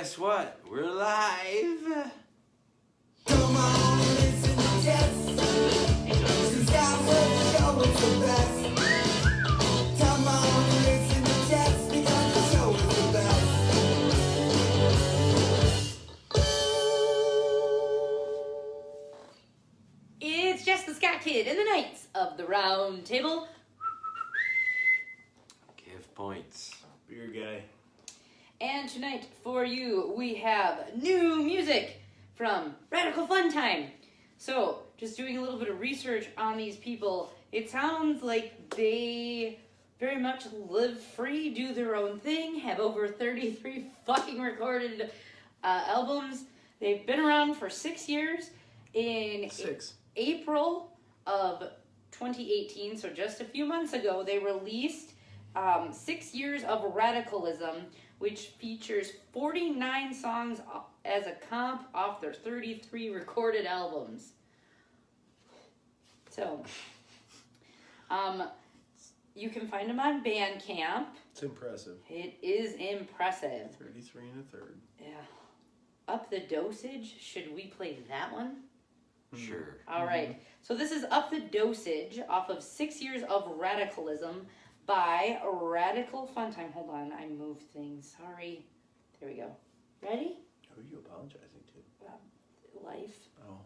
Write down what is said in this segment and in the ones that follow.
guess what? We're live. Come on, listen to Jess. She's got her show, it's the best. Come on, listen to Jess, because the show is the best. It's Jess the Ska Kid and the Knights of the Round Table. Give points. Beer guy. And tonight for you, we have new music from Radical Fun Time. So, just doing a little bit of research on these people, it sounds like they very much live free, do their own thing, have over 33 fucking recorded albums. They've been around for 6 years. In April of 2018, so just a few months ago, they released 6 Years of Radicalism, which features 49 songs as a comp off their 33 recorded albums. So, you can find them on Bandcamp. It's impressive. It is impressive. 33 and a third. Yeah. Up the Dosage. Should we play that one? Sure. All right. So this is Up the Dosage off of 6 Years of Radicalism by Radical Fun Time. Hold on, I moved things. Sorry. There we go. Ready? Who are you apologizing to? Life. Oh.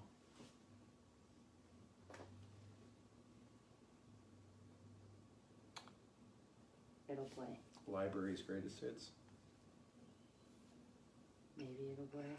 It'll play. Library's greatest hits. Maybe it'll play.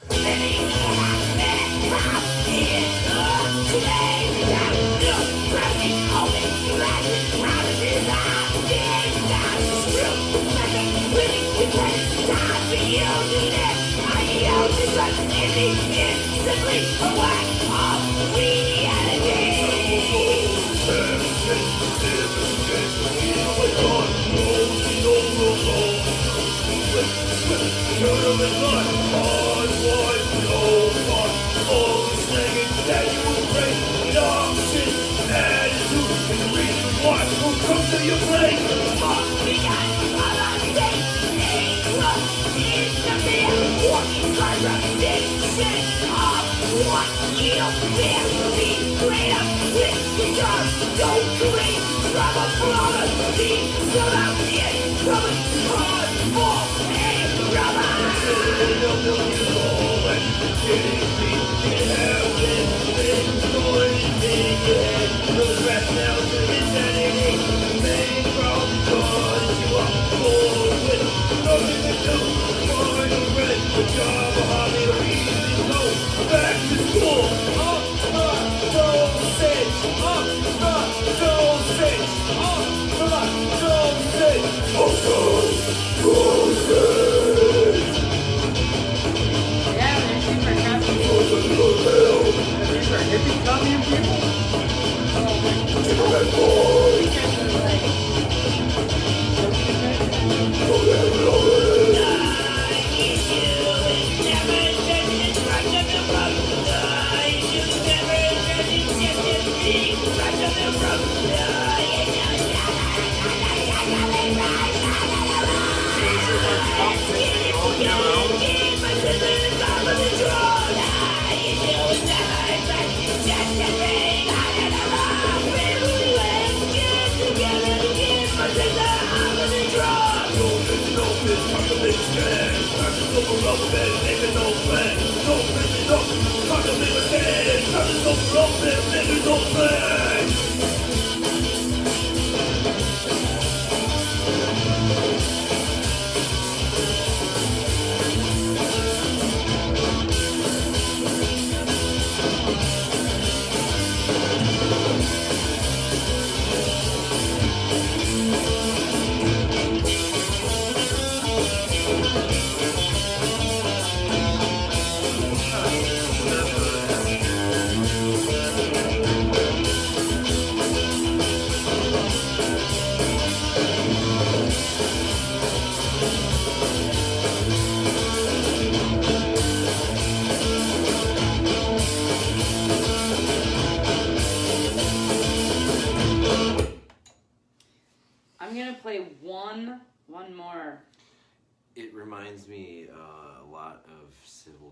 It reminds me a lot of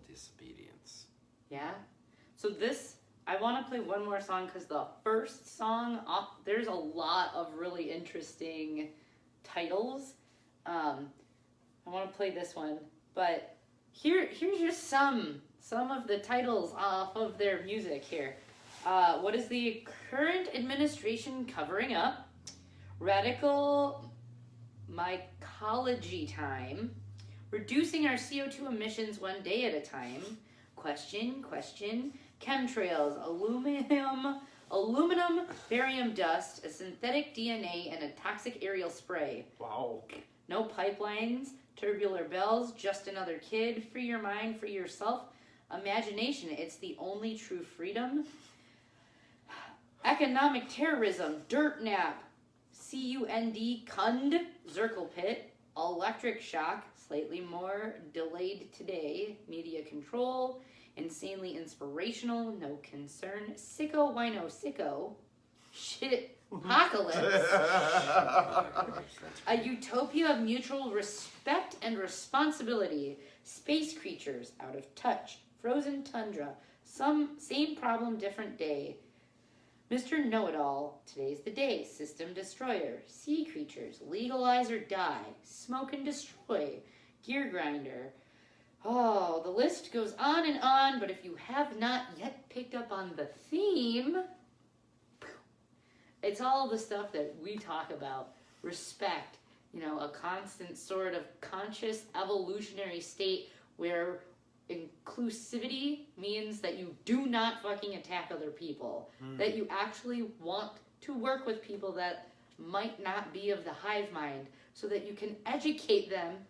disobedience. Yeah. So this, I want to play one more song because the first song, there's a lot of really interesting titles. I want to play this one, but here's just some of the titles off of their music here. What is the current administration covering up? Radical mycology time. Reducing our CO2 emissions one day at a time. Question. Chemtrails. Aluminum, barium dust, a synthetic DNA, and a toxic aerial spray. Wow. No pipelines. Tubular bells. Just another kid. Free your mind. Free yourself. Imagination. It's the only true freedom. Economic terrorism. Dirt nap. CUND. Zerkel Pit. Electric shock. Slightly more delayed today. Media control. Insanely inspirational. No concern. Sicko wino sicko. Shit. Apocalypse. A utopia of mutual respect and responsibility. Space creatures. Out of touch. Frozen tundra. Same problem, different day. Mr. Know-It-All, today's the day. System destroyer. Sea creatures. Legalize or die. Smoke and destroy. Gear grinder. Oh, the list goes on, but if you have not yet picked up on the theme, it's all the stuff that we talk about. Respect, a constant sort of conscious evolutionary state where inclusivity means that you do not fucking attack other people. That you actually want to work with people that might not be of the hive mind so that you can educate them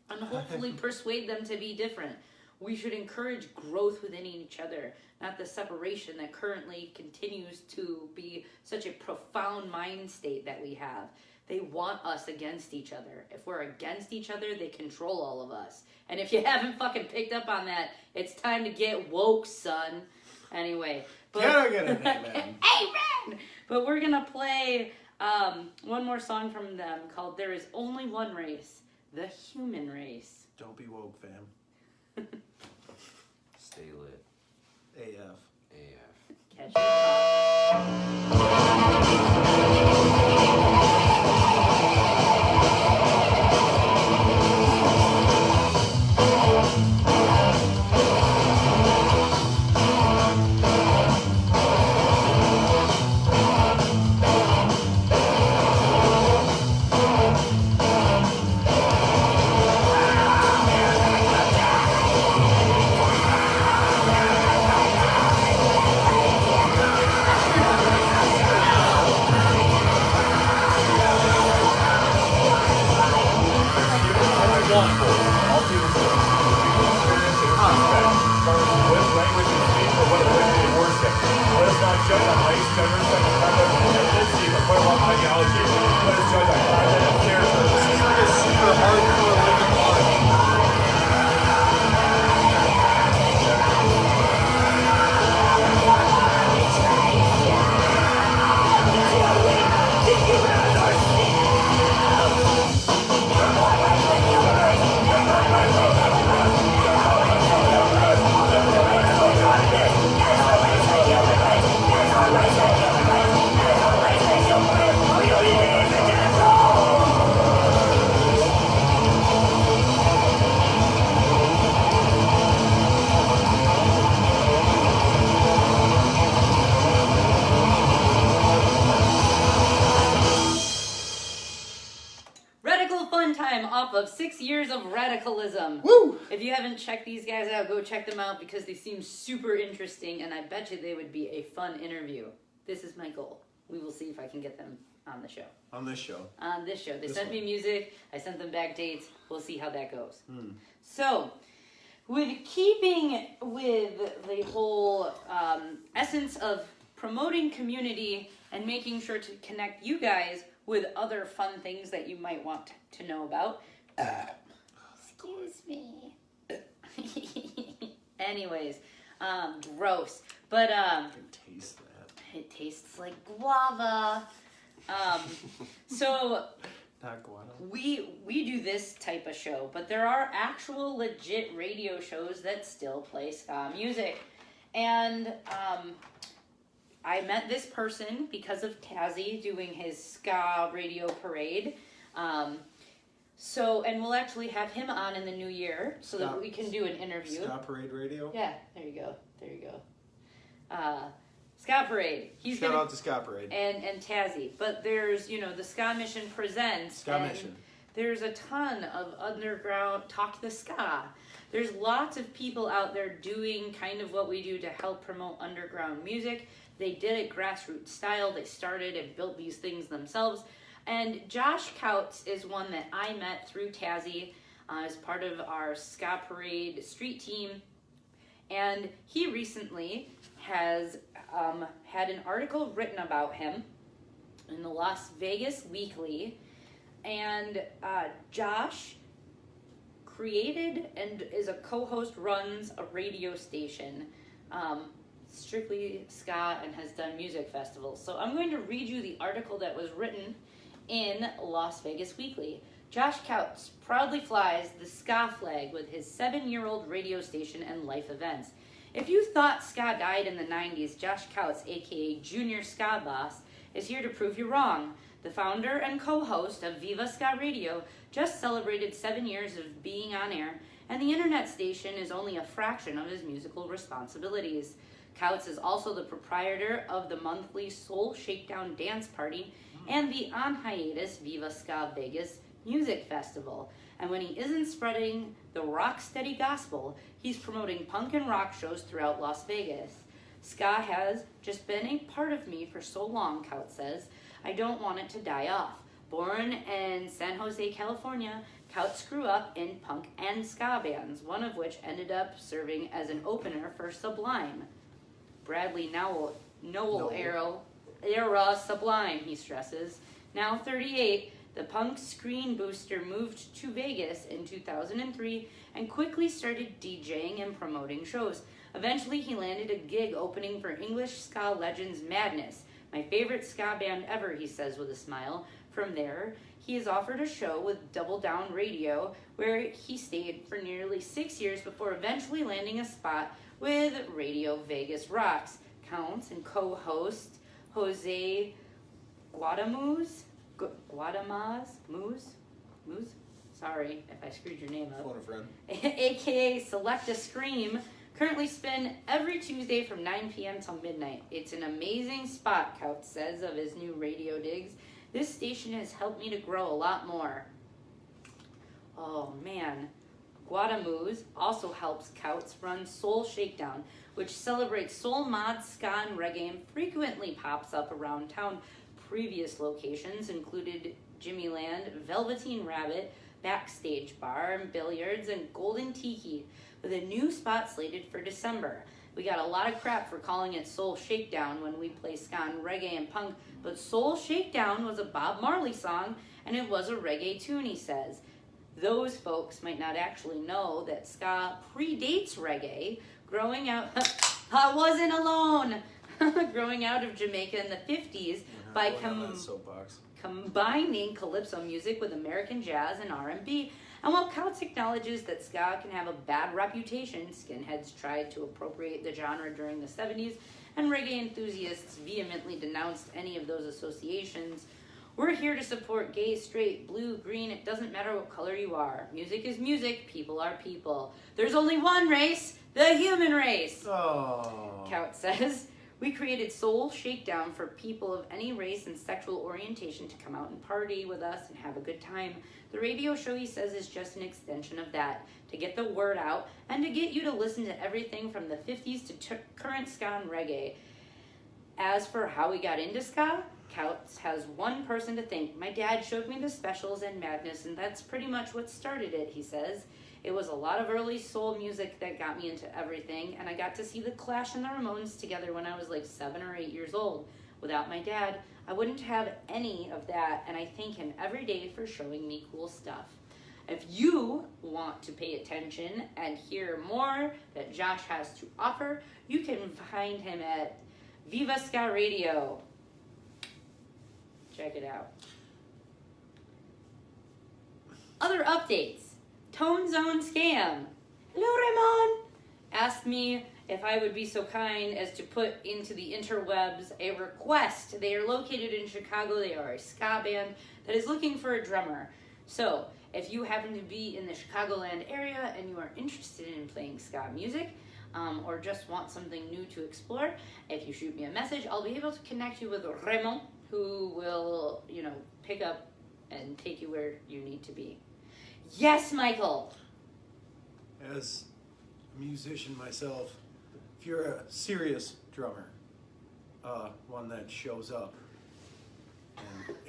and hopefully persuade them to be different. We should encourage growth within each other, not the separation that currently continues to be such a profound mind state that we have. They want us against each other. If we're against each other, they control all of us. And if you haven't fucking picked up on that, it's time to get woke, son. Anyway. Can I get an amen? Amen! But we're going to play one more song from them called There Is Only One Race, the Human Race. Don't be woke, fam. Stay lit. AF. Catch you Of 6 years of radicalism. Woo! If you haven't checked these guys out, go check them out because they seem super interesting and I bet you they would be a fun interview. This is my goal. We will see if I can get them on the show. On this show. On this show. They This sent one. me music. I sent them back dates. We'll see how that goes. So, with keeping with the whole essence of promoting community and making sure to connect you guys with other fun things that you might want to know about. Excuse me. Anyways, gross. But I can taste that. it tastes like guava. So Not guano. We do this type of show, but there are actual legit radio shows that still play ska music. And I met this person because of Tazzy doing his ska radio parade. And we'll actually have him on in the new year so that we can do an interview. Ska Parade Radio? Yeah, there you go. Ska Parade. Shout out to Ska Parade. And Tazzy. But there's, the Ska Mission Presents. Ska Mission. There's a ton of underground Talk the Ska. There's lots of people out there doing kind of what we do to help promote underground music. They did it grassroots style. They started and built these things themselves. And Josh Couts is one that I met through Tazzy as part of our Ska Parade street team. And he recently has had an article written about him in the Las Vegas Weekly. And Josh created and is a co-host, runs a radio station, strictly ska, and has done music festivals. So I'm going to read you the article that was written in Las Vegas Weekly. Josh Couts proudly flies the ska flag with his 7-year-old radio station and life events. If you thought ska died in the 90s, Josh Couts, aka Junior Ska Boss, is here to prove you wrong. The founder and co-host of Viva Ska Radio just celebrated 7 years of being on air, and the internet station is only a fraction of his musical responsibilities. Couts is also the proprietor of the monthly Soul Shakedown Dance Party and the on hiatus Viva Ska Vegas Music Festival. And when he isn't spreading the rock-steady gospel, he's promoting punk and rock shows throughout Las Vegas. Ska has just been a part of me for so long, Couts says. I don't want it to die off. Born in San Jose, California, Couts grew up in punk and ska bands, one of which ended up serving as an opener for Sublime. Bradley Noel era Sublime, he stresses. Now 38, the punk screen booster moved to Vegas in 2003 and quickly started DJing and promoting shows. Eventually, he landed a gig opening for English ska legends Madness, my favorite ska band ever, he says with a smile. From there, he is offered a show with Double Down Radio, where he stayed for nearly 6 years before eventually landing a spot with Radio Vegas Rocks. Counts and co-host Jose Guadamuz? Sorry if I screwed your name up. Phone a friend. AKA Select a Scream, currently spin every Tuesday from 9 p.m. till midnight. It's an amazing spot, Couts says of his new radio digs. This station has helped me to grow a lot more. Oh man. Guadamuz also helps Couts run Soul Shakedown, which celebrates soul, mod, ska, and reggae and frequently pops up around town. Previous locations included Jimmy Land, Velveteen Rabbit, Backstage Bar, and Billiards, and Golden Tiki, with a new spot slated for December. We got a lot of crap for calling it Soul Shakedown when we play ska and reggae and punk, but Soul Shakedown was a Bob Marley song, and it was a reggae tune, he says. Those folks might not actually know that ska predates reggae. Growing out, I wasn't alone. Growing out of Jamaica in the 50s by combining calypso music with American jazz and R&B. And while Couts acknowledges that ska can have a bad reputation, skinheads tried to appropriate the genre during the 70s, and reggae enthusiasts vehemently denounced any of those associations. We're here to support gay, straight, blue, green, it doesn't matter what color you are. Music is music, people are people. There's only one race, the human race, Couts says. We created Soul Shakedown for people of any race and sexual orientation to come out and party with us and have a good time. The radio show, he says, is just an extension of that, to get the word out and to get you to listen to everything from the 50s to current ska and reggae. As for how we got into ska, Couts has one person to thank. My dad showed me the specials and Madness, and that's pretty much what started it, he says. It was a lot of early soul music that got me into everything, and I got to see the Clash and the Ramones together when I was like 7 or 8 years old. Without my dad, I wouldn't have any of that, and I thank him every day for showing me cool stuff. If you want to pay attention and hear more that Josh has to offer, you can find him at Viva Ska Radio. Check it out. Other updates. Tone Zone Scam. Hello, Raymond. Asked me if I would be so kind as to put into the interwebs a request. They are located in Chicago. They are a ska band that is looking for a drummer. So, if you happen to be in the Chicagoland area and you are interested in playing ska music, or just want something new to explore, if you shoot me a message, I'll be able to connect you with Raymond, who will, pick up and take you where you need to be. Yes, Michael! As a musician myself, if you're a serious drummer, one that shows up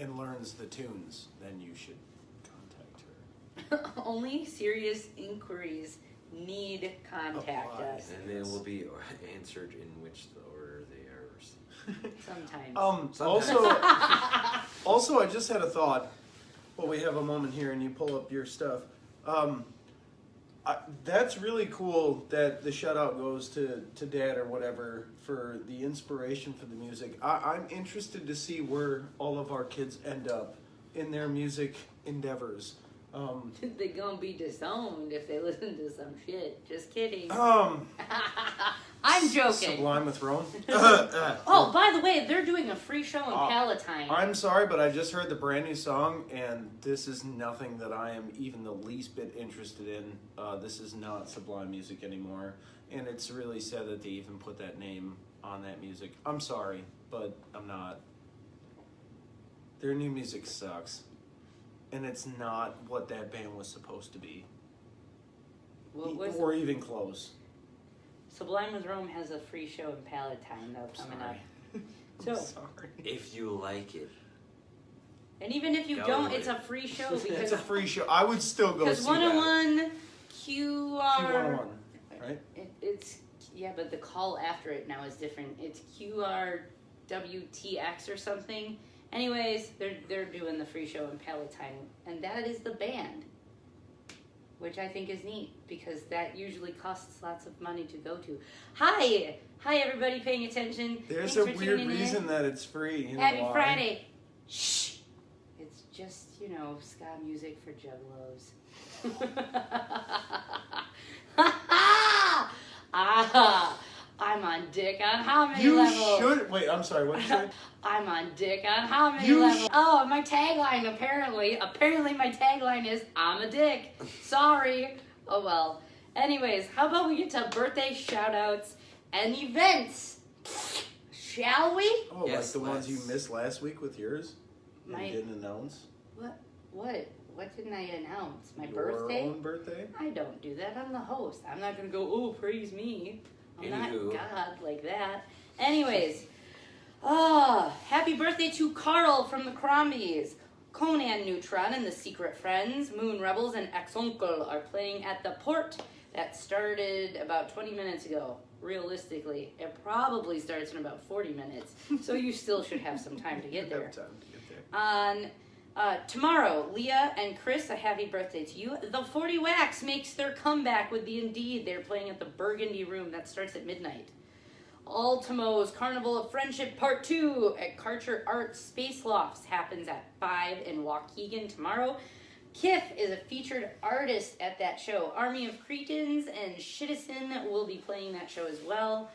and learns the tunes, then you should contact her. Only serious inquiries need contact Apply. us. And they will be answered in which the order they are received. Sometimes. Also, I just had a thought. Well, we have a moment here, and you pull up your stuff. That's really cool that the shout out goes to Dad or whatever for the inspiration for the music. I'm interested to see where all of our kids end up in their music endeavors. They're gonna be disowned if they listen to some shit. Just kidding. I'm joking. Sublime with Rome. Oh, by the way, they're doing a free show in Palatine. I'm sorry, but I just heard the brand new song, and this is nothing that I am even the least bit interested in. This is not Sublime music anymore, and it's really sad that they even put that name on that music. I'm sorry, but I'm not. Their new music sucks, and it's not what that band was supposed to be, or even close. Sublime with Rome has a free show in Palatine, though, coming up. So, Sorry. If you like it. and even if you Go don't, with it's it. a free show because It's a free show. I would still go see because that. 101 QR. Q101, right? It's but the call after it now is different. It's QRWTX or something. Anyways, they're doing the free show in Palatine, and that is the band, which I think is neat because that usually costs lots of money to go to. Hi everybody paying attention. There's Thanks a for weird tuning reason in. that it's free. You know Happy why? Friday. Shh. It's just ska music for juggalos. I'm on dick on how many You levels? should wait. I'm sorry. What did you say? I'm on dick on how many You levels? Oh, my tagline apparently my tagline is I'm a dick. Sorry. Oh well. Anyways, how about we get to birthday shout outs and events? Shall we? Oh, Yes, like the ones you let's. missed last week with yours? That My- you didn't announce? What didn't I announce? My Your birthday? own birthday? I don't do that. I'm the host. I'm not gonna go, oh, praise me. I'm not Anywho. God like that. Anyways, happy birthday to Carl from the Crombies. Conan Neutron and the Secret Friends, Moon Rebels, and Ex-Uncle are playing at the Port. That started about 20 minutes ago. Realistically, it probably starts in about 40 minutes, so you still should have some time to get there. Have time to get there. On tomorrow, Leah and Chris, a happy birthday to you. The 40 Wax makes their comeback with the Indeed. They're playing at the Burgundy Room. That starts at midnight. Ultimo's Carnival of Friendship Part 2 at KOTRT Space Lofts happens at 5 in Waukegan tomorrow. Kif is a featured artist at that show. Army of Cretans and Shittison will be playing that show as well.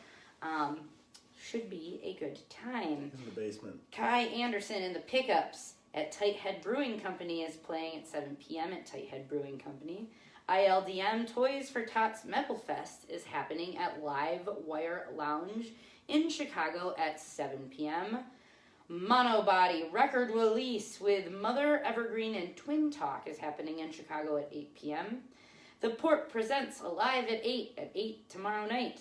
Should be a good time. In the basement. Kai Anderson and the Pickups at Tight Head Brewing Company is playing at 7 p.m. at Tight Head Brewing Company. ILDM Toys for Tots Metal Fest is happening at Live Wire Lounge in Chicago at 7 p.m. Monobody Record Release with Mother Evergreen and Twin Talk is happening in Chicago at 8 p.m. The Port presents Alive at 8 tomorrow night.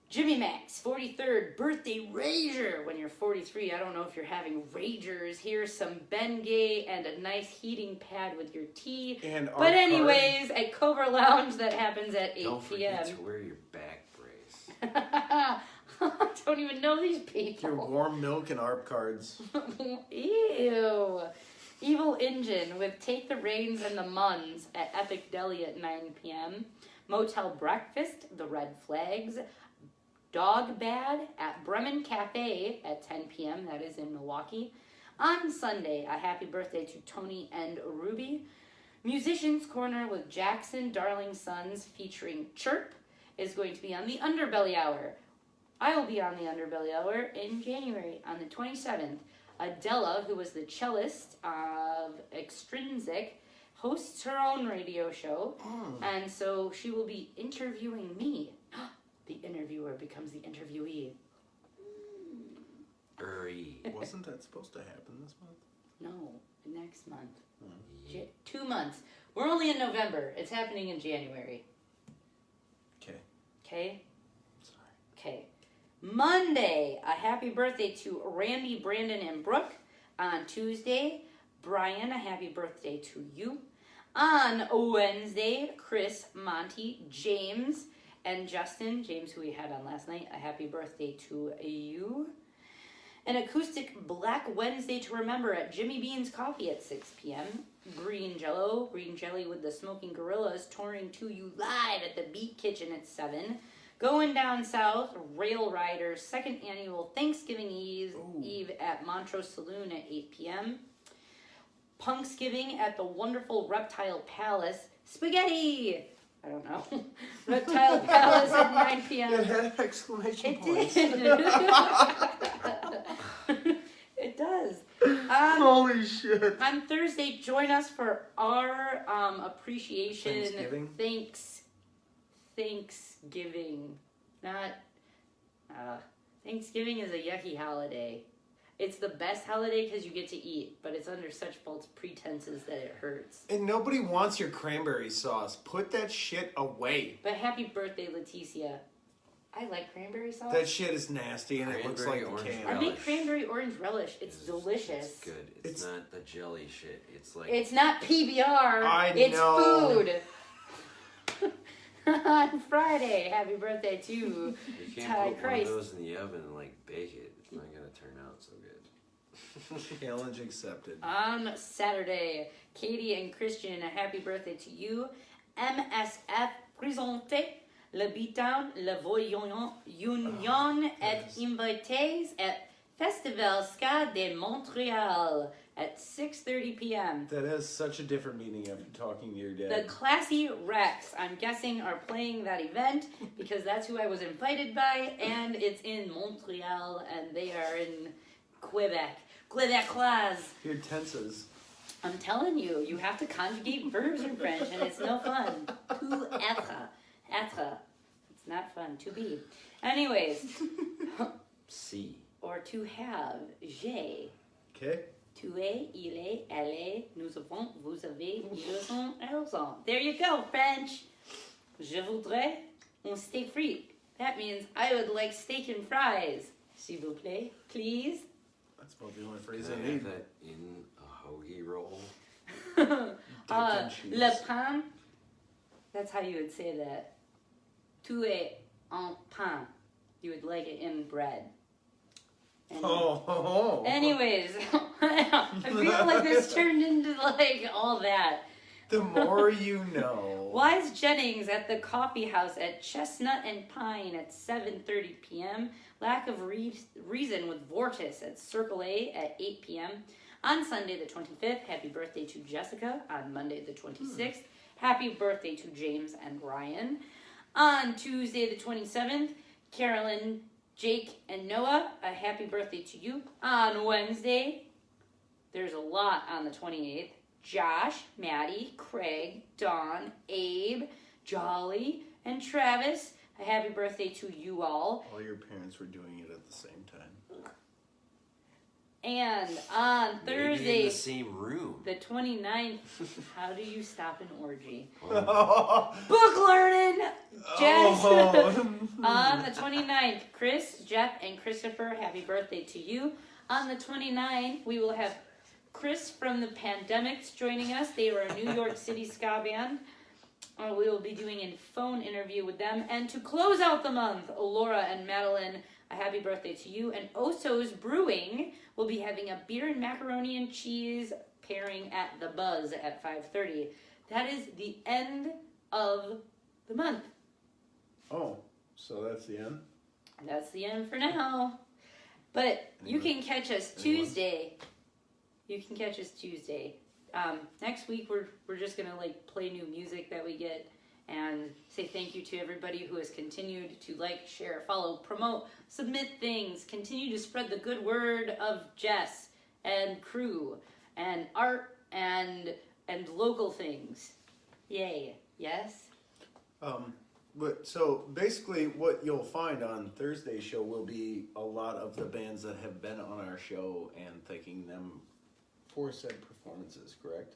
Jimmy Mac's 43rd birthday rager. When you're 43, I don't know if you're having ragers. Here's some Bengay and a nice heating pad with your tea. And But anyways, at Cobra Lounge, that happens at 8 Don't p.m. forget to wear your back brace. I don't even know these people. your warm milk and ARP cards. Ew. Evil Engine with Take the Reins and the Muns at Epic Deli at 9 p.m. Motel Breakfast, The Red Flags. Dog Bad at Bremen Cafe at 10 p.m. That is in Milwaukee. On Sunday, a happy birthday to Tony and Ruby. Musicians Corner with Jackson Darling Sons featuring Chirp is going to be on the Underbelly Hour. I will be on the Underbelly Hour in January on the 27th. Adela, who was the cellist of Extrinsic, hosts her own radio show, and so she will be interviewing me. The interviewer becomes the interviewee. Wasn't that supposed to happen this month? No, next month. 2 months. We're only in November. It's happening in January. Okay. Okay? Sorry. Okay. Monday, a happy birthday to Randy, Brandon, and Brooke. On Tuesday, Brian, a happy birthday to you. On Wednesday, Chris, Monty, James, and Justin. James, who we had on last night, a happy birthday to you. An acoustic Black Wednesday to remember at Jimmy Bean's Coffee at 6 p.m. Green Jelly with the Smoking Gorillas touring to you live at the Beat Kitchen at 7. Going down south, Rail Riders' second annual Thanksgiving Eve at Montrose Saloon at 8 p.m. Punksgiving at the wonderful Reptile Palace. Spaghetti! I don't know. Reptile Palace at 9 p.m. It had exclamation It points. did. It does. Holy shit. On Thursday, join us for our appreciation. Thanksgiving. Not. Thanksgiving is a yucky holiday. It's the best holiday because you get to eat, but it's under such false pretenses that it hurts. And nobody wants your cranberry sauce. Put that shit away. But happy birthday, Leticia. I like cranberry sauce. That shit is nasty and it looks like Cranberry a orange can. I relish. make cranberry orange relish. It's delicious. It's good. It's not the jelly shit. It's like It's not PBR. I It's know. food. On Friday, happy birthday to you Ty can't put Christ. one of those in the oven and like bake it. It's not gonna turn out so good. Challenge accepted. On Saturday, Katie and Christian, a happy birthday to you. MSF Présenté, le Beatdown, le Voyons Union et Invités at Festival Ska de Montréal at 6:30 p.m. That has such a different meaning after talking to your The dad. Classy Rex, I'm guessing, are playing that event because that's who I was invited by, and it's in Montreal, and they are in Quebec. Quebecois. Your tenses. I'm telling you, you have to conjugate verbs in French, and it's no fun. To être. Être. It's not fun. To be. Anyways. C. Or to have. J'ai. Okay. Tu es, il est, elle est, nous avons, vous avez, ils ont, elles ont. There you go, French. Je voudrais un steak frit. That means I would like steak and fries. S'il vous plaît, please. That's about the only phrase Can I I have need. that in a hoagie roll? and cheese. Le pain. That's how you would say that. Tu es en pain. You would like it in bread. And anyways, I feel like this turned into like all that. The more you know. Wise Jennings at the Coffee House at Chestnut and Pine at 7:30 p.m. Lack of Reason with Vortis at Circle A at 8 p.m. On Sunday the 25th, happy birthday to Jessica. On Monday the 26th, happy birthday to James and Ryan. On Tuesday the 27th, Carolyn, Jake, and Noah, a happy birthday to you. On Wednesday, there's a lot on the 28th. Josh, Maddie, Craig, Dawn, Abe, Jolly, and Travis, a happy birthday to you all. All your parents were doing it at the same time. And on Maybe in Thursday, the same room. the 29th, how do you stop an orgy? Oh, Book learning! Jess! Oh. On the 29th, Chris, Jeff, and Christopher, happy birthday to you. On the 29th, we will have Chris from the Pandemics joining us. They are a New York City ska band. We will be doing a phone interview with them. And to close out the month, Laura and Madeline, a happy birthday to you. And Oso's Brewing will be having a beer and macaroni and cheese pairing at the Buzz at 5:30. That is the end of the month. Oh, so that's the end? That's the end for now. But you can catch us Tuesday. You can catch us Tuesday. next week we're just gonna like play new music that we get and say thank you to everybody who has continued to like, share, follow, promote, submit things, continue to spread the good word of Jess and crew and art and local things. Yay. Yes? But so basically what you'll find on Thursday's show will be a lot of the bands that have been on our show and thanking them for said performances, correct?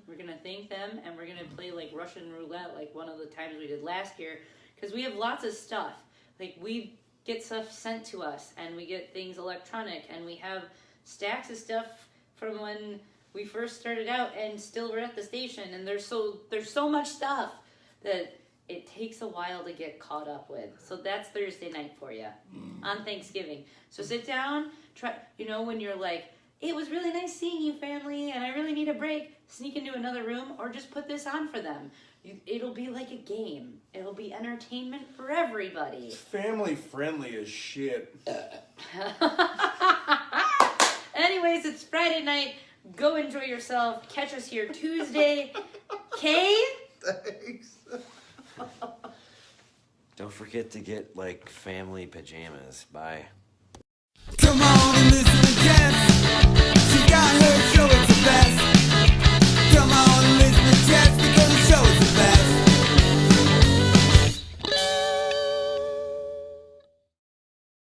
We're gonna thank them, and we're gonna play like Russian roulette, like one of the times we did last year, because we have lots of stuff. Like we get stuff sent to us, and we get things electronic, and we have stacks of stuff from when we first started out, and still we're at the station, and there's so much stuff that it takes a while to get caught up with. So that's Thursday night for you on Thanksgiving. So sit down, try. When you're like, it was really nice seeing you, family, and I really need a break, sneak into another room or just put this on for them. It'll be like a game. It'll be entertainment for everybody. It's family friendly as shit. Anyways, it's Friday night. Go enjoy yourself. Catch us here Tuesday. Kay? Thanks. Don't forget to get like family pajamas. Bye. Come on and listen to Jess.